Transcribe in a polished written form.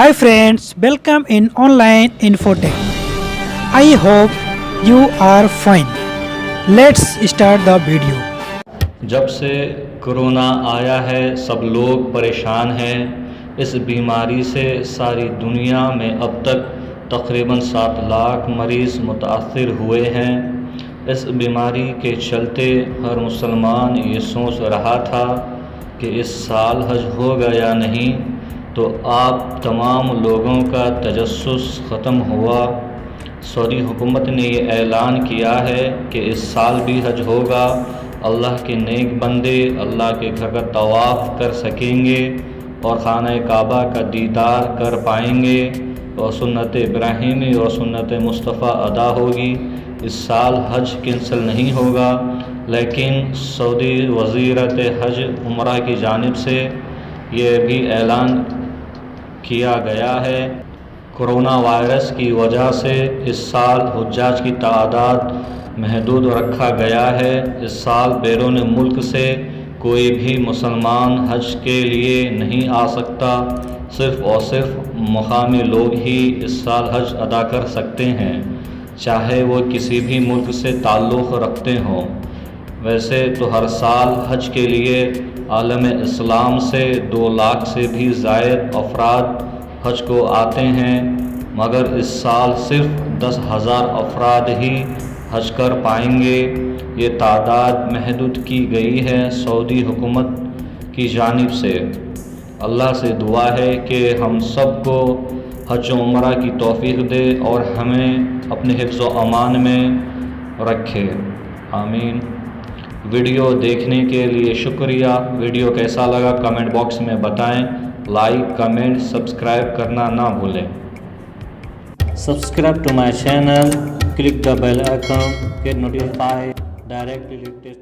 Hi friends, welcome in online Infotech. I hope you are fine. Let's start the video. جب سے corona آیا ہے سب لوگ پریشان ہیں۔ اس بیماری سے ساری دنیا میں اب تک تقریباً 7 لاکھ مریض متاثر ہوئے ہیں۔ اس بیماری کے چلتے ہر مسلمان یہ سوچ رہا تھا کہ اس سال حج ہوگا یا نہیں، تو آپ تمام لوگوں کا تجسس ختم ہوا۔ سعودی حکومت نے یہ اعلان کیا ہے کہ اس سال بھی حج ہوگا۔ اللہ کے نیک بندے اللہ کے گھر کا طواف کر سکیں گے اور خانہ کعبہ کا دیدار کر پائیں گے، اور سنت ابراہیمی اور سنت مصطفیٰ ادا ہوگی۔ اس سال حج کینسل نہیں ہوگا، لیکن سعودی وزارت حج عمرہ کی جانب سے یہ بھی اعلان کیا گیا ہے۔ کرونا وائرس کی وجہ سے اس سال حجاج کی تعداد محدود رکھا گیا ہے۔ اس سال بیرون ملک سے کوئی بھی مسلمان حج کے لیے نہیں آ سکتا، صرف اور صرف مقامی لوگ ہی اس سال حج ادا کر سکتے ہیں، چاہے وہ کسی بھی ملک سے تعلق رکھتے ہوں۔ ویسے تو ہر سال حج کے لیے عالم اسلام سے 2 لاکھ سے بھی زائد افراد حج کو آتے ہیں، مگر اس سال صرف 10,000 افراد ہی حج کر پائیں گے۔ یہ تعداد محدود کی گئی ہے سعودی حکومت کی جانب سے۔ اللہ سے دعا ہے کہ ہم سب کو حج و عمرہ کی توفیق دے اور ہمیں اپنے حفظ و امان میں رکھے، آمین۔ ویڈیو دیکھنے کے لیے شکریہ۔ ویڈیو کیسا لگا کمنٹ باکس میں بتائیں۔ لائک، کمنٹ، سبسکرائب کرنا نہ بھولیں۔ Subscribe to my channel, click the bell icon, get notified directly latest